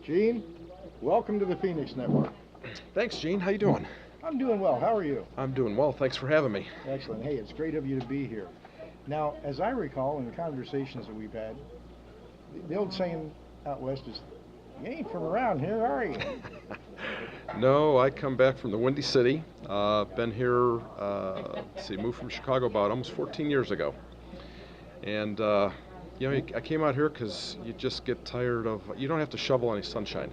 Gene, welcome to the Phoenix Network. Thanks, Gene. How you doing? I'm doing well. How are you? I'm doing well. Thanks for having me. Excellent. Hey, it's great of you to be here. Now, as I recall in the conversations that we've had, the old saying out west is, "You ain't from around here, are you?" No, I come back from the Windy City. Been here, moved from Chicago about almost 14 years ago. And, I came out here because you just get tired of, you don't have to shovel any sunshine.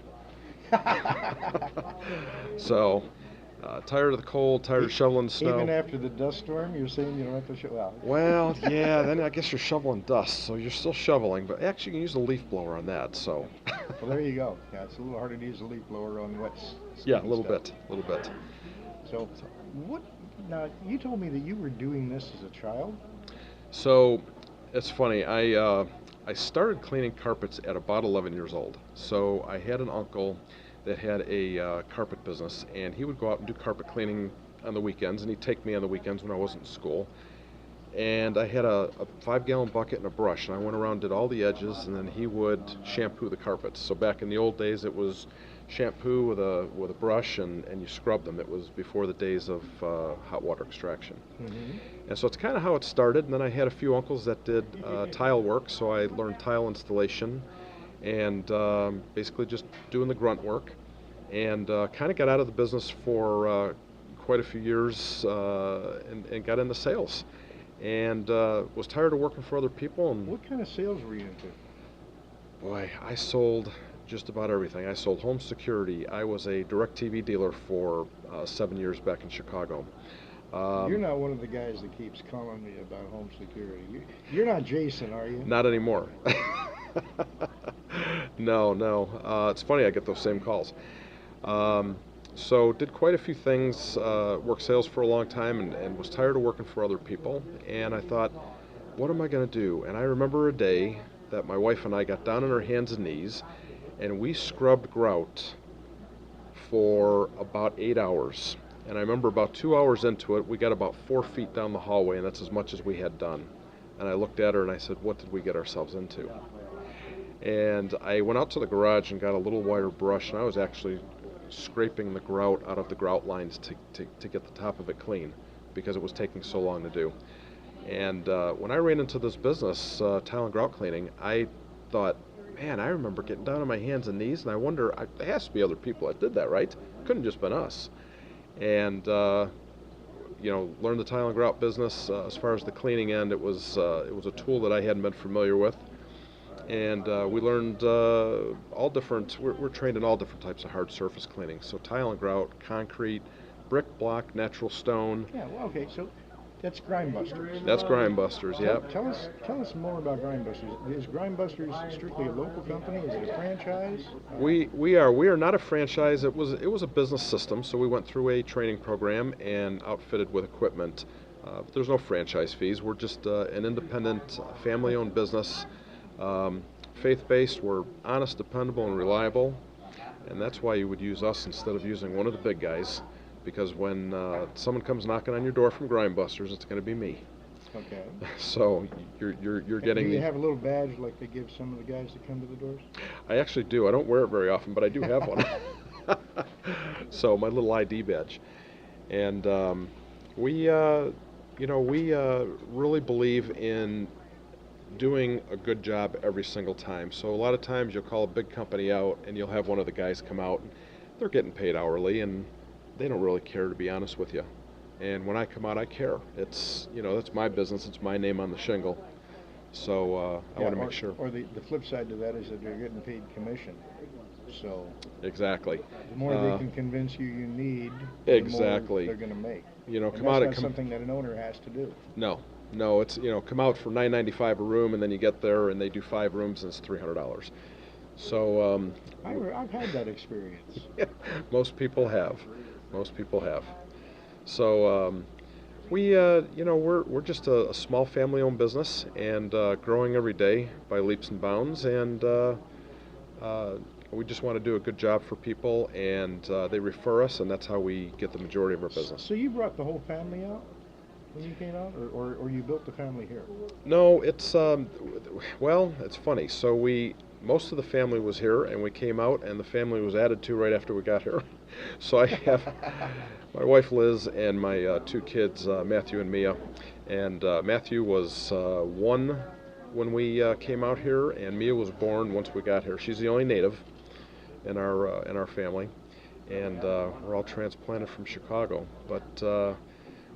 So, tired of the cold, tired of shoveling the snow. Even after the dust storm, you're saying you don't have to shovel? Well, yeah, then I guess you're shoveling dust, so you're still shoveling, but actually you can use a leaf blower on that, so. Well, there you go. Yeah, it's a little harder to use a leaf blower on wet Yeah, a little stuff. bit. So, now, you told me that you were doing this as a child? So, it's funny, I started cleaning carpets at about 11 years old. So I had an uncle that had a carpet business, and he would go out and do carpet cleaning on the weekends, and he'd take me on the weekends when I wasn't in school. And I had a 5-gallon bucket and a brush, and I went around, did all the edges, and then he would shampoo the carpets. So back in the old days, it was shampoo with a brush, and you scrub them. It was before the days of hot water extraction. And so it's kind of how it started. And then I had a few uncles that did tile work, so I learned tile installation and basically just doing the grunt work, and kind of got out of the business for quite a few years and got into sales, and was tired of working for other people. And What kind of sales were you into? boy, I sold just about everything. I sold home security. I was a DirecTV dealer for 7 years back in Chicago. You're not one of the guys that keeps calling me about home security. You're not Jason, are you? Not anymore. No. It's funny, I get those same calls. So did quite a few things, worked sales for a long time, and was tired of working for other people. And I thought, what am I going to do? And I remember a day that my wife and I got down on our hands and knees, and we scrubbed grout for about 8 hours. And I remember about 2 hours into it, we got about 4 feet down the hallway, and that's as much as we had done. And I looked at her and I said, what did we get ourselves into? And I went out to the garage and got a little wire brush, and I was actually scraping the grout out of the grout lines to get the top of it clean, because it was taking so long to do. And when I ran into this business, tile and grout cleaning, I thought, man, I remember getting down on my hands and knees, and I wonder, there has to be other people that did that, right? Couldn't just been us. And learned the tile and grout business. As far as the cleaning end, it was a tool that I hadn't been familiar with, and we learned all different. We're trained in all different types of hard surface cleaning. So tile and grout, concrete, brick, block, natural stone. Yeah, well, okay, so that's GrimeBusters. That's GrimeBusters. Yep. Tell us more about GrimeBusters. Is GrimeBusters strictly a local company? Is it a franchise? We are not a franchise. It was a business system. So we went through a training program and outfitted with equipment. But there's no franchise fees. We're just an independent, family-owned business, faith-based. We're honest, dependable, and reliable, and that's why you would use us instead of using one of the big guys. Because when someone comes knocking on your door from GrimeBusters, it's going to be me. Okay. So you're getting. Do you have a little badge like they give some of the guys that come to the doors? I actually do. I don't wear it very often, but I do have one. So my little ID badge, and we really believe in doing a good job every single time. So a lot of times you'll call a big company out, and you'll have one of the guys come out, and they're getting paid hourly, and they don't really care, to be honest with you. And when I come out, I care. It's, that's my business. It's my name on the shingle. So I want to make sure. Or the flip side to that is that you're getting paid commission. So exactly. The more they can convince you need, exactly, the more they're going to make. Come out. That's not something that an owner has to do. No, it's come out for $9.95 a room, and then you get there and they do 5 rooms and it's $300. So I've had that experience. Most people have. So we're just a small family-owned business, and growing every day by leaps and bounds, and we just want to do a good job for people, and they refer us, and that's how we get the majority of our business. So you brought the whole family out? when you came out, or you built the family here? No, it's well, it's funny. So most of the family was here, and we came out, and the family was added to right after we got here. So I have my wife Liz and my two kids, Matthew and Mia. And Matthew was 1 when we came out here, and Mia was born once we got here. She's the only native in our family, and we're all transplanted from Chicago. But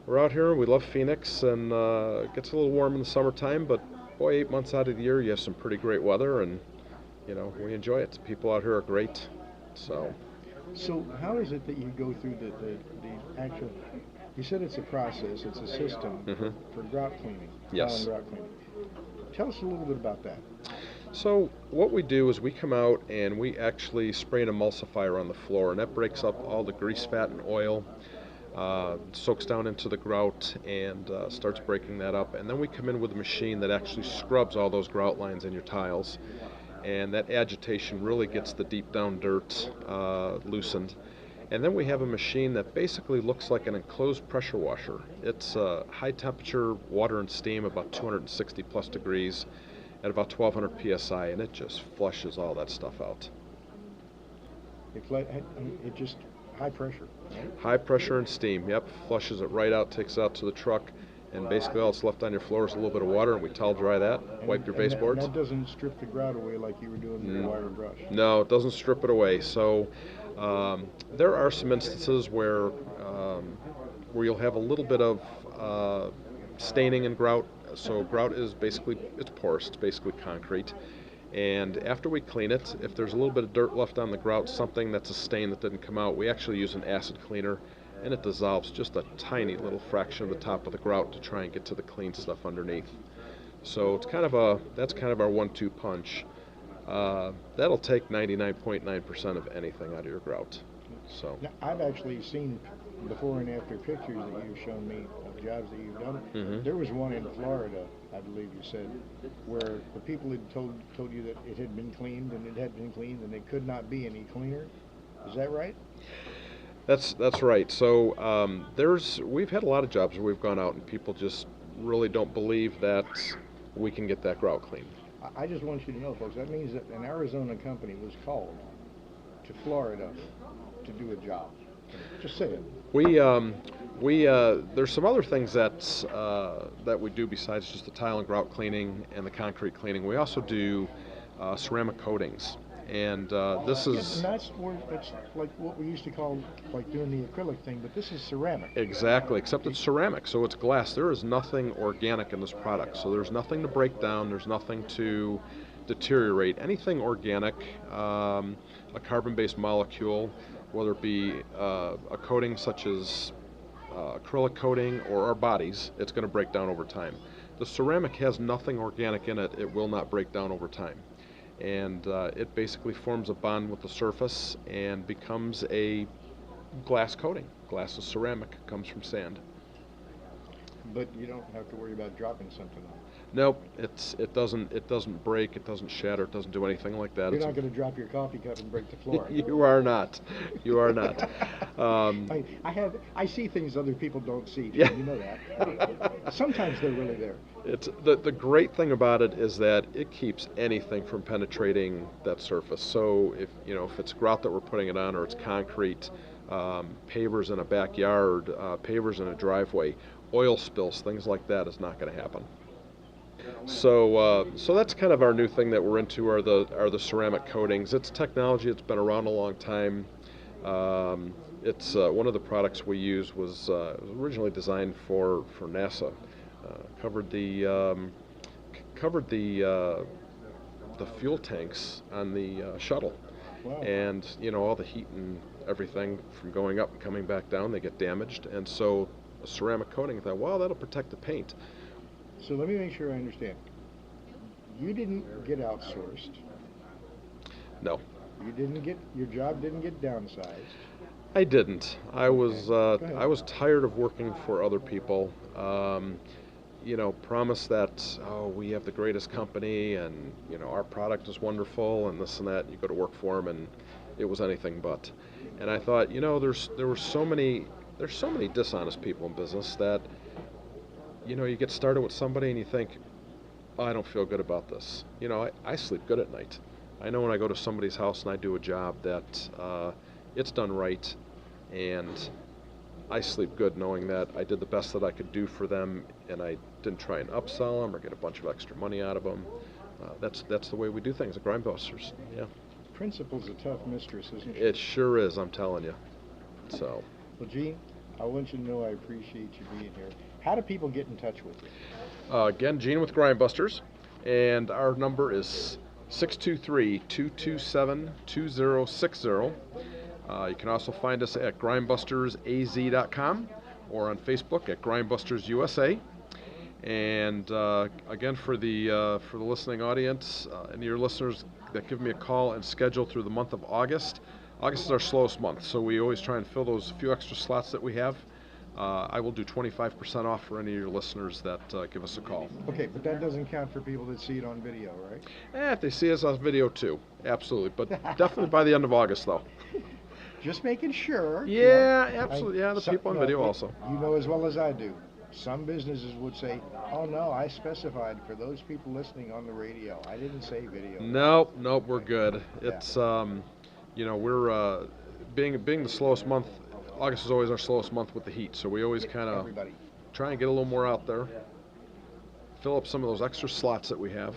we're out here. We love Phoenix, and it gets a little warm in the summertime. But boy, 8 months out of the year, you have some pretty great weather, and we enjoy it. The people out here are great. So how is it that you go through the actual? You said it's a process. It's a system for grout cleaning. Yes. Grout cleaning. Tell us a little bit about that. So what we do is we come out and we actually spray an emulsifier on the floor, and that breaks up all the grease, fat, and oil, soaks down into the grout and starts breaking that up. And then we come in with a machine that actually scrubs all those grout lines in your tiles, and that agitation really gets the deep down dirt loosened. And then we have a machine that basically looks like an enclosed pressure washer. It's high temperature water and steam, about 260 plus degrees, at about 1200 psi, and it just flushes all that stuff out. It just high pressure, right? High pressure and steam, yep, flushes it right out, takes it out to the truck, and basically all that's left on your floor is a little bit of water, and we towel dry that, wipe your baseboards. That doesn't strip the grout away like you were doing with the wire and brush. No, it doesn't strip it away. So there are some instances where you'll have a little bit of staining in grout. So grout is basically, it's porous, it's basically concrete. And after we clean it, if there's a little bit of dirt left on the grout, something that's a stain that didn't come out, we actually use an acid cleaner, and it dissolves just a tiny little fraction of the top of the grout to try and get to the clean stuff underneath. So it's that's kind of our 1-2 punch. That'll take 99.9% of anything out of your grout. So now, I've actually seen before and after pictures that you've shown me of jobs that you've done. There was one in Florida, I believe you said, where the people had told you that it had been cleaned and it had been cleaned and it could not be any cleaner. Is that right? That's right. So we've had a lot of jobs where we've gone out and people just really don't believe that we can get that grout clean. I just want you to know, folks, that means that an Arizona company was called to Florida to do a job. Just say it. There's some other things that we do besides just the tile and grout cleaning and the concrete cleaning. We also do ceramic coatings, and this is. And that's like what we used to call like doing the acrylic thing, but this is ceramic. Exactly, except it's ceramic, so it's glass. There is nothing organic in this product, so there's nothing to break down. There's nothing to deteriorate. Anything organic, a carbon-based molecule, whether it be a coating such as acrylic coating or our bodies, it's going to break down over time. The ceramic has nothing organic in it. It will not break down over time. And it basically forms a bond with the surface and becomes a glass coating. Glass is ceramic, comes from sand. But you don't have to worry about dropping something on it. Nope, it doesn't break, it doesn't shatter, it doesn't do anything like that. You're not going to drop your coffee cup and break the floor. You are not. You are not. I see things other people don't see. Yeah. You know that. Sometimes they're really there. It's the great thing about it is that it keeps anything from penetrating that surface. So if it's grout that we're putting it on, or it's concrete, pavers in a backyard, pavers in a driveway, oil spills, things like that is not going to happen. So that's kind of our new thing that we're into are the ceramic coatings. It's technology. It's been around a long time. It's one of the products we use was originally designed for NASA. Covered the fuel tanks on the shuttle. Wow. And all the heat and everything from going up and coming back down, they get damaged, and so a ceramic coating, I thought, wow, that'll protect the paint. So let me make sure I understand. You didn't get outsourced. No. Your job didn't get downsized. I didn't. I was Okay. I was tired of working for other people. Promise that we have the greatest company and our product is wonderful and this and that. You go to work for them and it was anything but. And I thought, there's so many dishonest people in business that you know, you get started with somebody and you think, oh, I don't feel good about this. You know, I sleep good at night. I know when I go to somebody's house and I do a job that it's done right, and I sleep good knowing that I did the best that I could do for them, and I didn't try and upsell them or get a bunch of extra money out of them. That's the way we do things at GrimeBusters. Yeah. Principle's a tough mistress, isn't she? It sure is, I'm telling you. So. Well, Gene, I want you to know I appreciate you being here. How do people get in touch with you? Again, Gene with GrimeBusters, and our number is 623-227-2060. You can also find us at grimebustersaz.com or on Facebook at GrimeBusters USA. And again, for the listening audience, and your listeners that give me a call and schedule through the month of August. August is our slowest month, so we always try and fill those few extra slots that we have. I will do 25% off for any of your listeners that give us a call. Okay, but that doesn't count for people that see it on video, right? If they see us on video too, absolutely. But definitely by the end of August, though. Just making sure. Yeah, absolutely. Yeah, the people on video also. You know as well as I do. Some businesses would say, oh no, I specified for those people listening on the radio. I didn't say video. Nope, we're good. It's, you know, we're, being the slowest month, August is always our slowest month with the heat, so we always kind of try and get a little more out there, fill up some of those extra slots that we have.